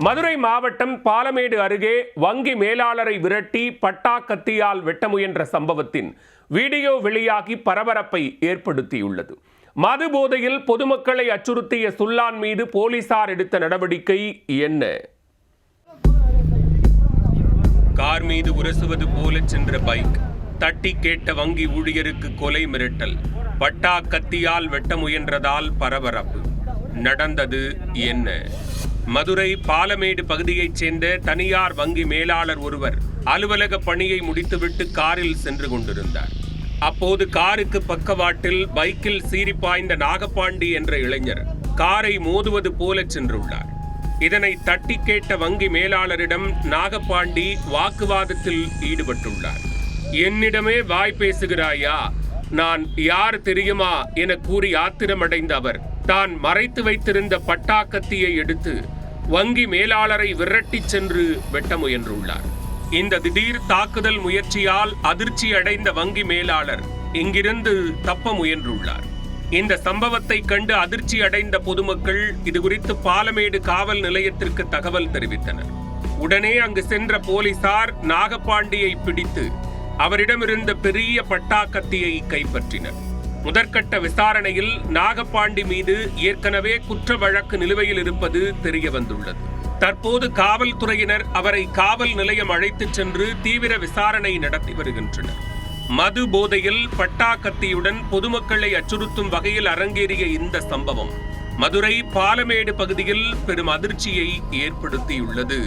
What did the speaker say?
மதுரை மாவட்டம் பாலமேடு அருகே வங்கி மேலாளரை விரட்டி பட்டா கத்தியால் வெட்ட முயன்ற சம்பவத்தின் வீடியோ வெளியாகி பரபரப்பை ஏற்படுத்தியுள்ளது. மது போதையில் பொதுமக்களை அச்சுறுத்திய சுல்லான் மீது போலீசார் எடுத்த நடவடிக்கை என்ன? கார் மீது உரசுவது போல சென்ற பைக், தட்டி கேட்ட வங்கி ஊழியருக்கு கொலை மிரட்டல், பட்டா கத்தியால் வெட்ட முயன்றதால் பரபரப்பு. நடந்தது என்ன? மதுரை பாலமேடு பகுதியைச் சேர்ந்த தனியார் வங்கி மேலாளர் ஒருவர் அலுவலக பணியை முடித்துவிட்டு காரில் சென்று கொண்டிருந்தார். அப்போது காருக்கு பக்கவாட்டில் பைக்கில் சீறி பாய்ந்த நாகப்பாண்டி என்ற இளைஞர் காரை மோதுவது போல சென்றுள்ளார். இதனை தட்டி கேட்ட வங்கி மேலாளரிடம் நாகப்பாண்டி வாக்குவாதத்தில் ஈடுபட்டுள்ளார். என்னிடமே வாய் பேசுகிறாயா, நான் யார் தெரியுமா என கூறி ஆத்திரமடைந்த அவர் தான் மறைத்து வைத்திருந்த பட்டா கத்தியை எடுத்து வங்கி மேலாளரை விரட்டி சென்று வெட்ட முயன்றுள்ளார். இந்த திடீர் தாக்குதல் முயற்சியால் அதிர்ச்சி அடைந்த வங்கி மேலாளர் இங்கிருந்து தப்ப முயன்றுள்ளார். இந்த சம்பவத்தை கண்டு அதிர்ச்சி அடைந்த பொதுமக்கள் இதுகுறித்து பாலமேடு காவல் நிலையத்திற்கு தகவல் தெரிவித்தனர். உடனே அங்கு சென்ற போலீசார் நாகப்பாண்டியை பிடித்து அவரிடமிருந்த பெரிய பட்டா கத்தியை கைப்பற்றினர். முதற்கட்ட விசாரணையில் நாகப்பாண்டி மீது ஏற்கனவே குற்ற வழக்கு நிலுவையில் இருப்பது தெரிய வந்துள்ளது. தற்போது காவல்துறையினர் அவரை காவல் நிலையம் அழைத்துச் சென்று தீவிர விசாரணை நடத்தி வருகின்றனர். மது போதையில் பட்டா கத்தியுடன் பொதுமக்களை அச்சுறுத்தும் வகையில் அரங்கேறிய இந்த சம்பவம் மதுரை பாலமேடு பகுதியில் பெரும் அதிர்ச்சியை ஏற்படுத்தியுள்ளது.